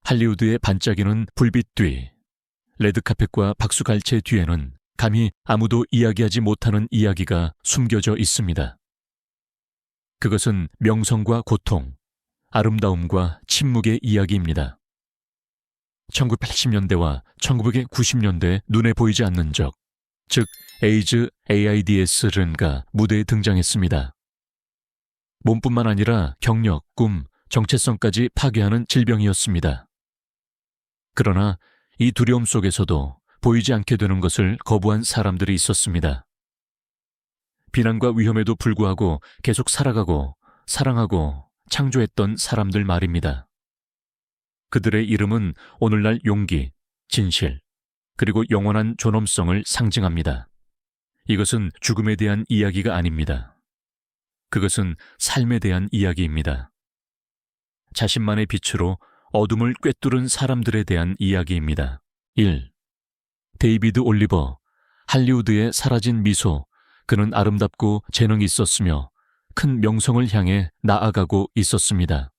할리우드의 반짝이는 불빛 뒤, 레드카펫과 박수갈채 뒤에는 감히 아무도 이야기하지 못하는 이야기가 숨겨져 있습니다. 그것은 명성과 고통, 아름다움과 침묵의 이야기입니다. 1980년대와 1990년대 눈에 보이지 않는 적, 즉 AIDS가 무대에 등장했습니다. 몸뿐만 아니라 경력, 꿈, 정체성까지 파괴하는 질병이었습니다. 그러나 이 두려움 속에서도 보이지 않게 되는 것을 거부한 사람들이 있었습니다. 비난과 위험에도 불구하고 계속 살아가고 사랑하고 창조했던 사람들 말입니다. 그들의 이름은 오늘날 용기, 진실, 그리고 영원한 존엄성을 상징합니다. 이것은 죽음에 대한 이야기가 아닙니다. 그것은 삶에 대한 이야기입니다. 자신만의 빛으로 어둠을 꿰뚫은 사람들에 대한 이야기입니다. 1. 데이비드 올리버, 할리우드의 사라진 미소. 그는 아름답고 재능이 있었으며 큰 명성을 향해 나아가고 있었습니다.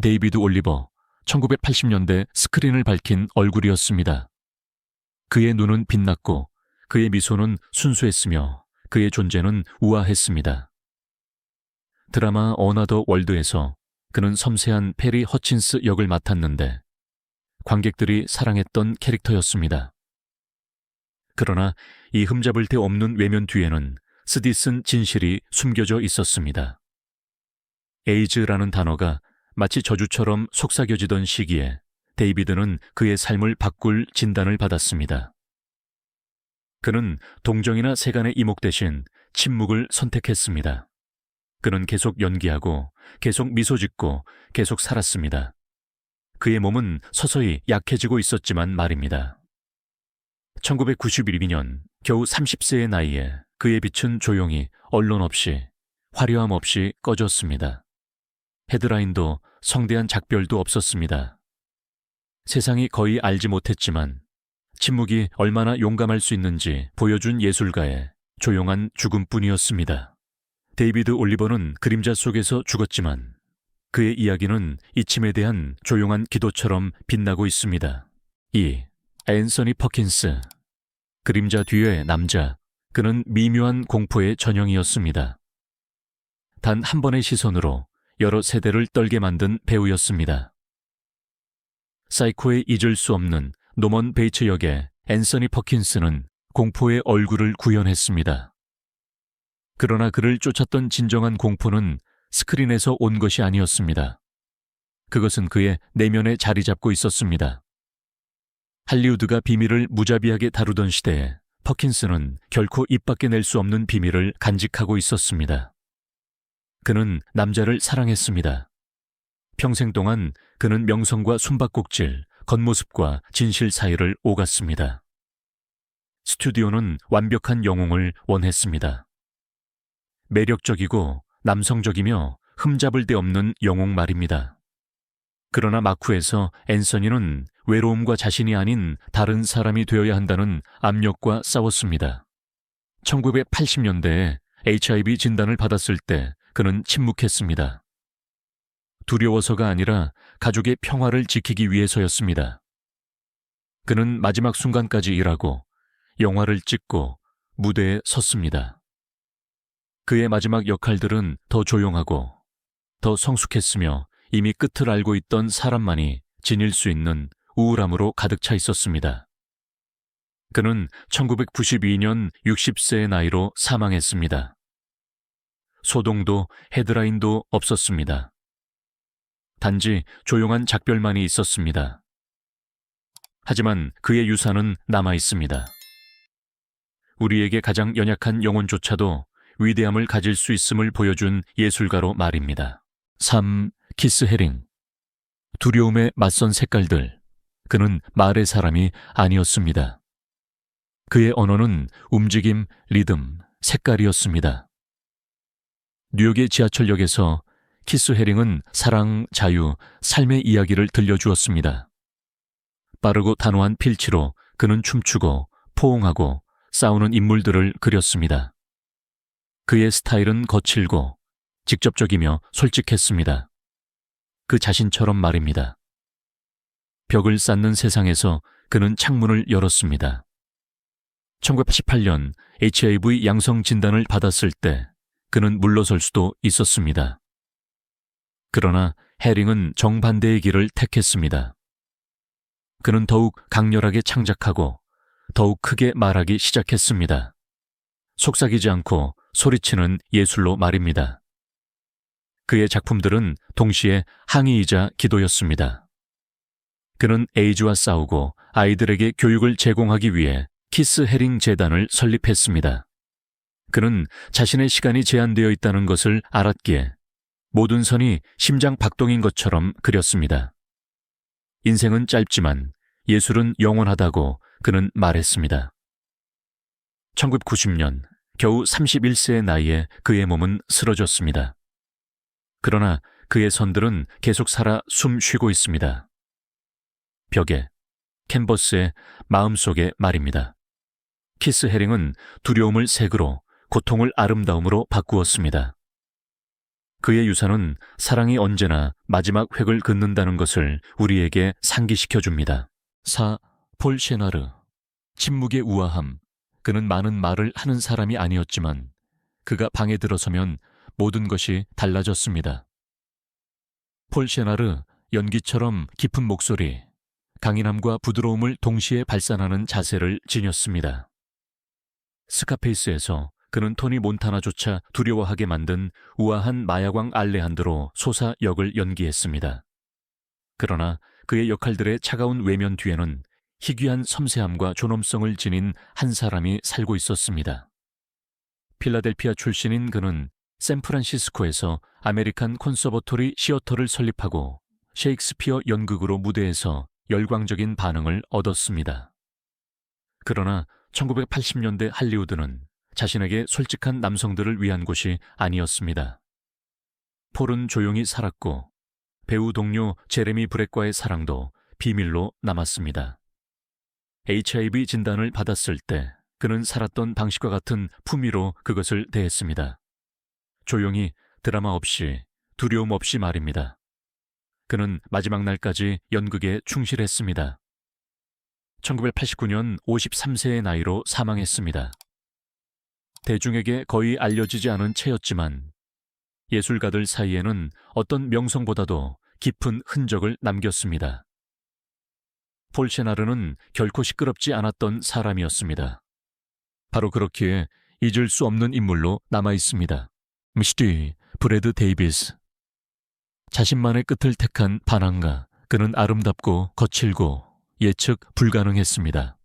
데이비드 올리버, 1980년대 스크린을 밝힌 얼굴이었습니다. 그의 눈은 빛났고 그의 미소는 순수했으며 그의 존재는 우아했습니다. 드라마 어나더 월드에서 그는 섬세한 페리 허친스 역을 맡았는데 관객들이 사랑했던 캐릭터였습니다. 그러나 이 흠잡을 데 없는 외면 뒤에는 쓰디쓴 진실이 숨겨져 있었습니다. 에이즈라는 단어가 마치 저주처럼 속삭여지던 시기에 데이비드는 그의 삶을 바꿀 진단을 받았습니다. 그는 동정이나 세간의 이목 대신 침묵을 선택했습니다. 그는 계속 연기하고 계속 미소 짓고 계속 살았습니다. 그의 몸은 서서히 약해지고 있었지만 말입니다. 1992년 겨우 30세의 나이에 그의 빛은 조용히 언론 없이 화려함 없이 꺼졌습니다. 헤드라인도 성대한 작별도 없었습니다. 세상이 거의 알지 못했지만 침묵이 얼마나 용감할 수 있는지 보여준 예술가의 조용한 죽음뿐이었습니다. 데이비드 올리버는 그림자 속에서 죽었지만 그의 이야기는 이침에 대한 조용한 기도처럼 빛나고 있습니다. 2. 앤서니 퍼킨스, 그림자 뒤의 남자. 그는 미묘한 공포의 전형이었습니다. 단 한 번의 시선으로 여러 세대를 떨게 만든 배우였습니다. 사이코에 잊을 수 없는 노먼 베이츠 역의 앤서니 퍼킨스는 공포의 얼굴을 구현했습니다. 그러나 그를 쫓았던 진정한 공포는 스크린에서 온 것이 아니었습니다. 그것은 그의 내면에 자리 잡고 있었습니다. 할리우드가 비밀을 무자비하게 다루던 시대에 퍼킨스는 결코 입 밖에 낼 수 없는 비밀을 간직하고 있었습니다. 그는 남자를 사랑했습니다. 평생 동안 그는 명성과 숨바꼭질, 겉모습과 진실 사이를 오갔습니다. 스튜디오는 완벽한 영웅을 원했습니다. 매력적이고 남성적이며 흠잡을 데 없는 영웅 말입니다. 그러나 마쿠에서 앤서니는 외로움과 자신이 아닌 다른 사람이 되어야 한다는 압력과 싸웠습니다. 1980년대에 HIV 진단을 받았을 때 그는 침묵했습니다. 두려워서가 아니라 가족의 평화를 지키기 위해서였습니다. 그는 마지막 순간까지 일하고 영화를 찍고 무대에 섰습니다. 그의 마지막 역할들은 더 조용하고 더 성숙했으며 이미 끝을 알고 있던 사람만이 지닐 수 있는 우울함으로 가득 차 있었습니다. 그는 1992년 60세의 나이로 사망했습니다. 소동도 헤드라인도 없었습니다. 단지 조용한 작별만이 있었습니다. 하지만 그의 유산은 남아 있습니다. 우리에게 가장 연약한 영혼조차도 위대함을 가질 수 있음을 보여준 예술가로 말입니다. 3. 키스 헤링, 두려움의 맞선 색깔들. 그는 말의 사람이 아니었습니다. 그의 언어는 움직임, 리듬, 색깔이었습니다. 뉴욕의 지하철역에서 키스 헤링은 사랑, 자유, 삶의 이야기를 들려주었습니다. 빠르고 단호한 필치로 그는 춤추고 포옹하고 싸우는 인물들을 그렸습니다. 그의 스타일은 거칠고 직접적이며 솔직했습니다. 그 자신처럼 말입니다. 벽을 쌓는 세상에서 그는 창문을 열었습니다. 1988년 HIV 양성 진단을 받았을 때 그는 물러설 수도 있었습니다. 그러나 해링은 정반대의 길을 택했습니다. 그는 더욱 강렬하게 창작하고 더욱 크게 말하기 시작했습니다. 속삭이지 않고 소리치는 예술로 말입니다. 그의 작품들은 동시에 항의이자 기도였습니다. 그는 에이즈와 싸우고 아이들에게 교육을 제공하기 위해 키스 해링 재단을 설립했습니다. 그는 자신의 시간이 제한되어 있다는 것을 알았기에 모든 선이 심장 박동인 것처럼 그렸습니다. 인생은 짧지만 예술은 영원하다고 그는 말했습니다. 1990년 겨우 31세의 나이에 그의 몸은 쓰러졌습니다. 그러나 그의 선들은 계속 살아 숨 쉬고 있습니다. 벽에, 캔버스에, 마음속에 말입니다. 키스 해링은 두려움을 색으로, 고통을 아름다움으로 바꾸었습니다. 그의 유산은 사랑이 언제나 마지막 획을 긋는다는 것을 우리에게 상기시켜줍니다. 폴 셰나르. 침묵의 우아함. 그는 많은 말을 하는 사람이 아니었지만 그가 방에 들어서면 모든 것이 달라졌습니다. 폴 셰나르, 연기처럼 깊은 목소리, 강인함과 부드러움을 동시에 발산하는 자세를 지녔습니다. 스카페이스에서 그는 토니 몬타나조차 두려워하게 만든 우아한 마야광 알레한드로 소사 역을 연기했습니다. 그러나 그의 역할들의 차가운 외면 뒤에는 희귀한 섬세함과 존엄성을 지닌 한 사람이 살고 있었습니다. 필라델피아 출신인 그는 샌프란시스코에서 아메리칸 콘서버토리 시어터를 설립하고 셰익스피어 연극으로 무대에서 열광적인 반응을 얻었습니다. 그러나 1980년대 할리우드는 자신에게 솔직한 남성들을 위한 곳이 아니었습니다. 폴은 조용히 살았고 배우 동료 제레미 브렉과의 사랑도 비밀로 남았습니다. HIV 진단을 받았을 때 그는 살았던 방식과 같은 품위로 그것을 대했습니다. 조용히, 드라마 없이, 두려움 없이 말입니다. 그는 마지막 날까지 연극에 충실했습니다. 1989년 53세의 나이로 사망했습니다. 대중에게 거의 알려지지 않은 채였지만 예술가들 사이에는 어떤 명성보다도 깊은 흔적을 남겼습니다. 폴 셰나르는 결코 시끄럽지 않았던 사람이었습니다. 바로 그렇기에 잊을 수 없는 인물로 남아있습니다. 미스티 브래드 데이비스. 자신만의 끝을 택한 반항가. 그는 아름답고 거칠고 예측 불가능했습니다.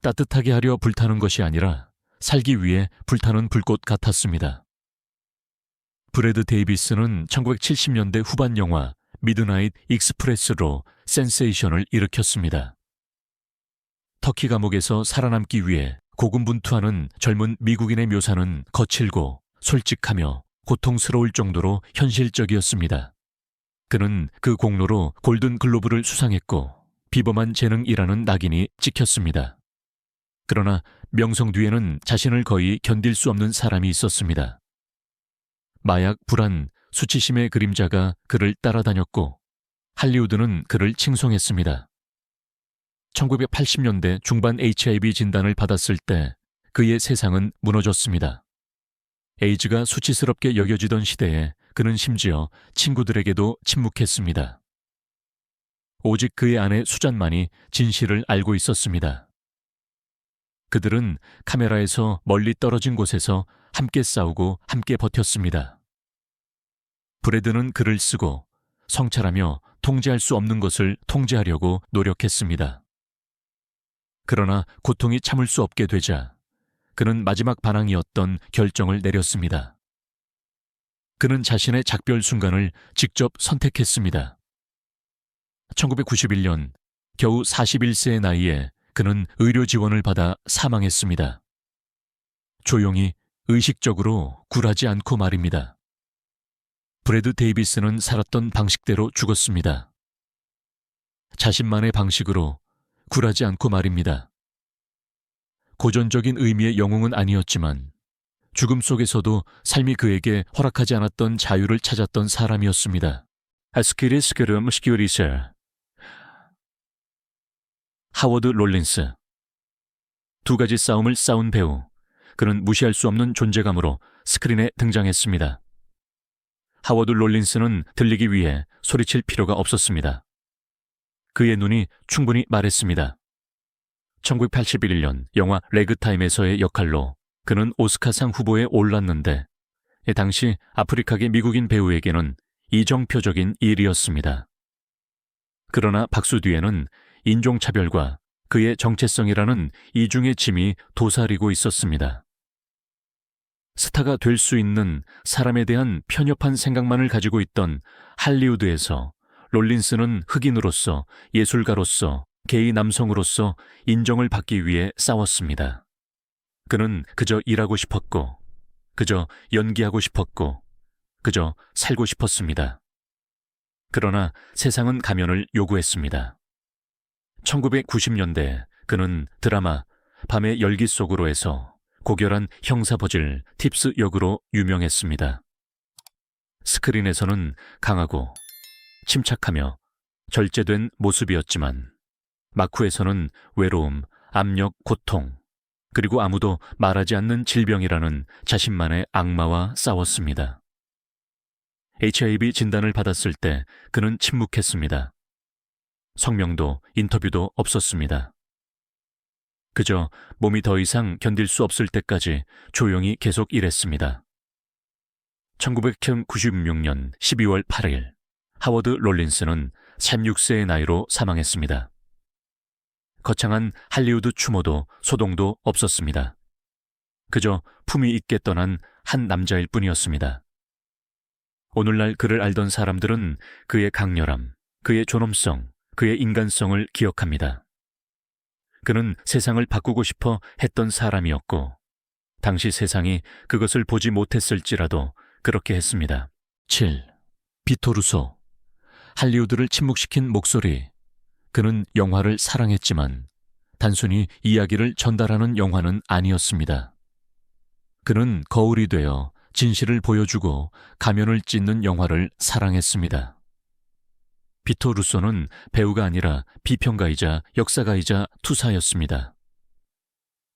따뜻하게 하려 불타는 것이 아니라 살기 위해 불타는 불꽃 같았습니다. 브래드 데이비스는 1970년대 후반 영화 미드나잇 익스프레스로 센세이션을 일으켰습니다. 터키 감옥에서 살아남기 위해 고군분투하는 젊은 미국인의 묘사는 거칠고 솔직하며 고통스러울 정도로 현실적이었습니다. 그는 그 공로로 골든 글로브를 수상했고 비범한 재능이라는 낙인이 찍혔습니다. 그러나 명성 뒤에는 자신을 거의 견딜 수 없는 사람이 있었습니다. 마약, 불안, 수치심의 그림자가 그를 따라다녔고 할리우드는 그를 칭송했습니다. 1980년대 중반 HIV 진단을 받았을 때 그의 세상은 무너졌습니다. 에이즈가 수치스럽게 여겨지던 시대에 그는 심지어 친구들에게도 침묵했습니다. 오직 그의 아내 수잔만이 진실을 알고 있었습니다. 그들은 카메라에서 멀리 떨어진 곳에서 함께 싸우고 함께 버텼습니다. 브래드는 글을 쓰고 성찰하며 통제할 수 없는 것을 통제하려고 노력했습니다. 그러나 고통이 참을 수 없게 되자 그는 마지막 반항이었던 결정을 내렸습니다. 그는 자신의 작별 순간을 직접 선택했습니다. 1991년 겨우 41세의 나이에 그는 의료 지원을 받아 사망했습니다. 조용히, 의식적으로 굴하지 않고 말입니다. 브래드 데이비스는 살았던 방식대로 죽었습니다. 자신만의 방식으로 굴하지 않고 말입니다. 고전적인 의미의 영웅은 아니었지만 죽음 속에서도 삶이 그에게 허락하지 않았던 자유를 찾았던 사람이었습니다. 아스키리스크름 스키오리세 하워드 롤린스. 두 가지 싸움을 싸운 배우. 그는 무시할 수 없는 존재감으로 스크린에 등장했습니다. 하워드 롤린스는 들리기 위해 소리칠 필요가 없었습니다. 그의 눈이 충분히 말했습니다. 1981년 영화 레그타임에서의 역할로 그는 오스카상 후보에 올랐는데 당시 아프리카계 미국인 배우에게는 이정표적인 일이었습니다. 그러나 박수 뒤에는 인종차별과 그의 정체성이라는 이중의 짐이 도사리고 있었습니다. 스타가 될 수 있는 사람에 대한 편협한 생각만을 가지고 있던 할리우드에서 롤린스는 흑인으로서, 예술가로서, 게이 남성으로서 인정을 받기 위해 싸웠습니다. 그는 그저 일하고 싶었고, 그저 연기하고 싶었고, 그저 살고 싶었습니다. 그러나 세상은 가면을 요구했습니다. 1990년대 그는 드라마 밤의 열기 속으로에서 고결한 형사버질 팁스 역으로 유명했습니다. 스크린에서는 강하고 침착하며 절제된 모습이었지만 마쿠에서는 외로움, 압력, 고통, 그리고 아무도 말하지 않는 질병이라는 자신만의 악마와 싸웠습니다. HIV 진단을 받았을 때 그는 침묵했습니다. 성명도 인터뷰도 없었습니다. 그저 몸이 더 이상 견딜 수 없을 때까지 조용히 계속 일했습니다. 1996년 12월 8일 하워드 롤린스는 36세의 나이로 사망했습니다. 거창한 할리우드 추모도 소동도 없었습니다. 그저 품위 있게 떠난 한 남자일 뿐이었습니다. 오늘날 그를 알던 사람들은 그의 강렬함, 그의 존엄성, 그의 인간성을 기억합니다. 그는 세상을 바꾸고 싶어 했던 사람이었고 당시 세상이 그것을 보지 못했을지라도 그렇게 했습니다. 7. 비토 루소. 할리우드를 침묵시킨 목소리. 그는 영화를 사랑했지만 단순히 이야기를 전달하는 영화는 아니었습니다. 그는 거울이 되어 진실을 보여주고 가면을 찢는 영화를 사랑했습니다. 비토 루소는 배우가 아니라 비평가이자 역사가이자 투사였습니다.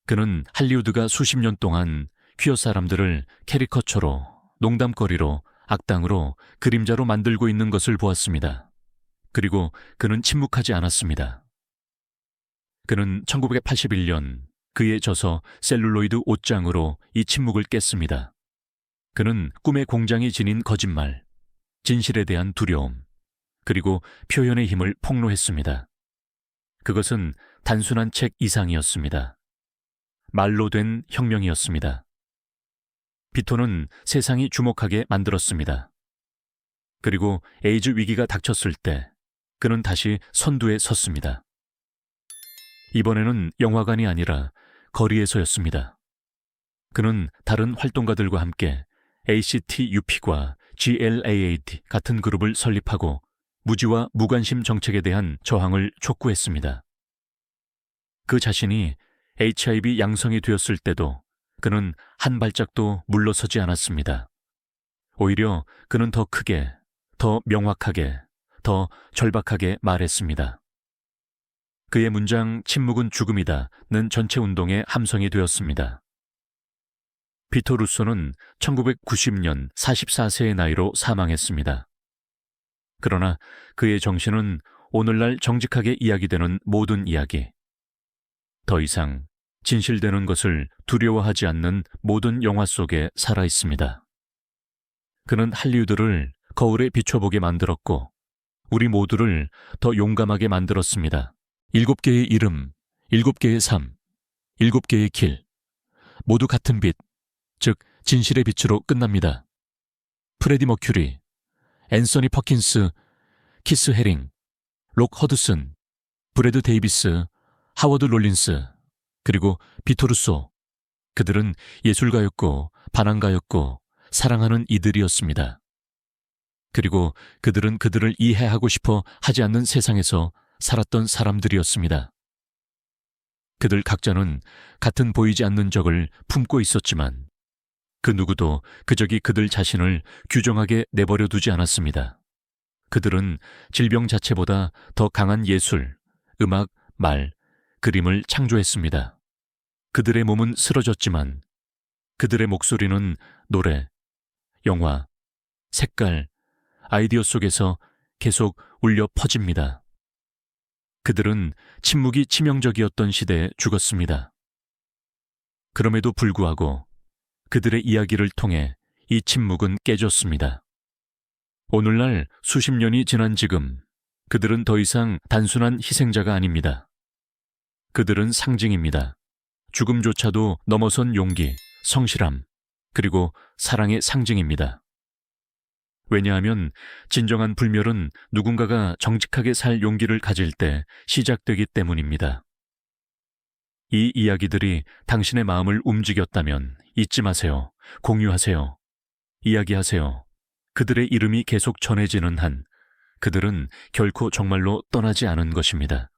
그는 할리우드가 수십 년 동안 퀴어 사람들을 캐리커처로, 농담거리로, 악당으로, 그림자로 만들고 있는 것을 보았습니다. 그리고 그는 침묵하지 않았습니다. 그는 1981년 그의 저서 셀룰로이드 옷장으로 이 침묵을 깼습니다. 그는 꿈의 공장이 지닌 거짓말, 진실에 대한 두려움, 그리고 표현의 힘을 폭로했습니다. 그것은 단순한 책 이상이었습니다. 말로 된 혁명이었습니다. 비토는 세상이 주목하게 만들었습니다. 그리고 에이즈 위기가 닥쳤을 때 그는 다시 선두에 섰습니다. 이번에는 영화관이 아니라 거리에서였습니다. 그는 다른 활동가들과 함께 ACT-UP과 GLAAD 같은 그룹을 설립하고 무지와 무관심 정책에 대한 저항을 촉구했습니다. 그 자신이 HIV 양성이 되었을 때도 그는 한 발짝도 물러서지 않았습니다. 오히려 그는 더 크게, 더 명확하게, 더 절박하게 말했습니다. 그의 문장 침묵은 죽음이다는 전체 운동의 함성이 되었습니다. 비토 루소는 1990년 44세의 나이로 사망했습니다. 그러나 그의 정신은 오늘날 정직하게 이야기되는 모든 이야기, 더 이상 진실되는 것을 두려워하지 않는 모든 영화 속에 살아있습니다. 그는 할리우드를 거울에 비춰보게 만들었고 우리 모두를 더 용감하게 만들었습니다. 7개의 이름, 7개의 삶, 7개의 길, 모두 같은 빛, 즉 진실의 빛으로 끝납니다. 프레디 머큐리, 앤서니 퍼킨스, 키스 헤링, 록 허드슨, 브래드 데이비스, 하워드 롤린스, 그리고 비토 루소. 그들은 예술가였고 반항가였고 사랑하는 이들이었습니다. 그리고 그들은 그들을 이해하고 싶어 하지 않는 세상에서 살았던 사람들이었습니다. 그들 각자는 같은 보이지 않는 적을 품고 있었지만 그 누구도 그 적이 그들 자신을 규정하게 내버려 두지 않았습니다. 그들은 질병 자체보다 더 강한 예술, 음악, 말, 그림을 창조했습니다. 그들의 몸은 쓰러졌지만 그들의 목소리는 노래, 영화, 색깔, 아이디어 속에서 계속 울려 퍼집니다. 그들은 침묵이 치명적이었던 시대에 죽었습니다. 그럼에도 불구하고 그들의 이야기를 통해 이 침묵은 깨졌습니다. 오늘날 수십 년이 지난 지금 그들은 더 이상 단순한 희생자가 아닙니다. 그들은 상징입니다. 죽음조차도 넘어선 용기, 성실함, 그리고 사랑의 상징입니다. 왜냐하면 진정한 불멸은 누군가가 정직하게 살 용기를 가질 때 시작되기 때문입니다. 이 이야기들이 당신의 마음을 움직였다면 잊지 마세요. 공유하세요. 이야기하세요. 그들의 이름이 계속 전해지는 한 그들은 결코 정말로 떠나지 않은 것입니다.